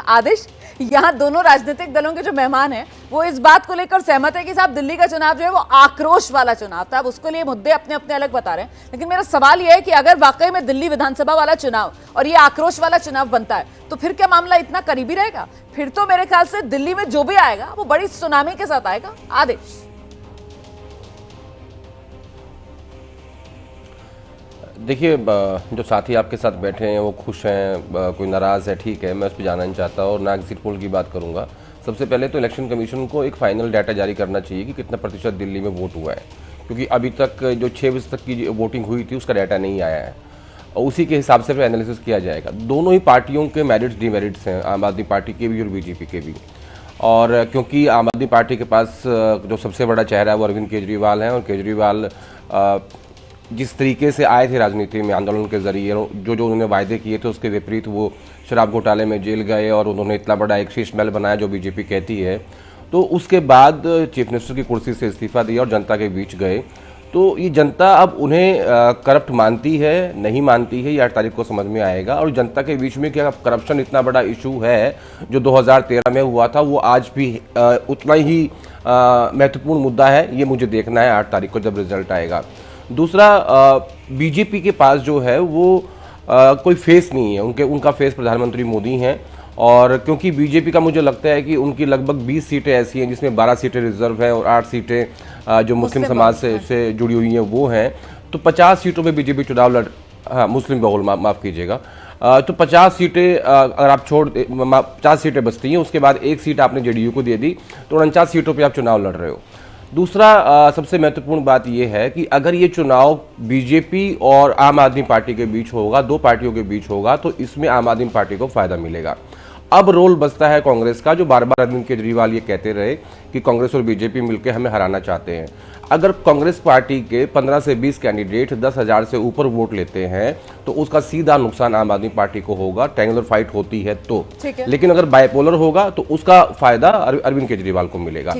आदिश, यहाँ दोनों राजनीतिक दलों के जो मेहमान हैं वो इस बात को लेकर सहमत है कि साहब दिल्ली का चुनाव जो है वो आक्रोश वाला चुनाव था। अब उसके लिए मुद्दे अपने अपने अलग बता रहे हैं, लेकिन मेरा सवाल यह है कि अगर वाकई में दिल्ली विधानसभा वाला चुनाव और ये आक्रोश वाला चुनाव बनता है तो फिर क्या मामला इतना करीबी रहेगा? फिर तो मेरे ख्याल से दिल्ली में जो भी आएगा वो बड़ी सुनामी के साथ आएगा। आदेश, देखिए, जो साथी आपके साथ बैठे हैं वो खुश हैं, कोई नाराज़ है, ठीक है, मैं उस पर जाना नहीं चाहता और ना एग्जिट पोल की बात करूंगा। सबसे पहले तो इलेक्शन कमीशन को एक फाइनल डाटा जारी करना चाहिए कि कितना प्रतिशत दिल्ली में वोट हुआ है, क्योंकि अभी तक जो 6 बजे तक की वोटिंग हुई थी उसका डाटा नहीं आया है और उसी के हिसाब से फिर एनालिसिस किया जाएगा। दोनों ही पार्टियों के मेरिट्स डिमेरिट्स हैं, आम आदमी पार्टी के भी और बीजेपी के भी। और क्योंकि आम आदमी पार्टी के पास जो सबसे बड़ा चेहरा है वो अरविंद केजरीवाल हैं और केजरीवाल जिस तरीके से आए थे राजनीति में आंदोलन के जरिए, जो जो उन्होंने वायदे किए थे उसके विपरीत वो शराब घोटाले में जेल गए और उन्होंने इतना बड़ा एक शीश महल बनाया जो बीजेपी कहती है। तो उसके बाद चीफ मिनिस्टर की कुर्सी से इस्तीफा दिया और जनता के बीच गए। तो ये जनता अब उन्हें करप्ट मानती है, नहीं मानती है, ये 8 तारीख को समझ में आएगा। और जनता के बीच में क्या करप्शन इतना बड़ा इशू है जो 2013 में हुआ था वो आज भी उतना ही महत्वपूर्ण मुद्दा है, ये मुझे देखना है 8 तारीख को जब रिजल्ट आएगा। दूसरा, बीजेपी के पास जो है वो कोई फेस नहीं है, उनका फेस प्रधानमंत्री मोदी हैं। और क्योंकि बीजेपी का मुझे लगता है कि उनकी लगभग 20 सीटें ऐसी हैं जिसमें 12 सीटें रिजर्व हैं और 8 सीटें जो मुस्लिम समाज से जुड़ी हुई हैं वो हैं, तो 50 सीटों पे बीजेपी चुनाव मुस्लिम बहुल, माफ़ कीजिएगा, तो 50 सीटें अगर आप 50 सीटें बचती हैं, उसके बाद 1 सीट आपने जेडीयू को दे दी, तो 49 सीटों पे आप चुनाव लड़ रहे हो। दूसरा, सबसे महत्वपूर्ण बात यह है कि अगर ये चुनाव बीजेपी और आम आदमी पार्टी के बीच होगा, 2 पार्टियों के बीच होगा, तो इसमें आम आदमी पार्टी को फायदा मिलेगा। अब रोल बचता है कांग्रेस का, जो बार बार अरविंद केजरीवाल ये कहते रहे कि कांग्रेस और बीजेपी मिलकर हमें हराना चाहते हैं। अगर कांग्रेस पार्टी के 15 से 20 कैंडिडेट 10,000 से ऊपर वोट लेते हैं तो उसका सीधा नुकसान आम आदमी पार्टी को होगा, ट्रायंगुलर फाइट होती है तो। लेकिन अगर बाइपोलर होगा तो उसका फायदा अरविंद केजरीवाल को मिलेगा।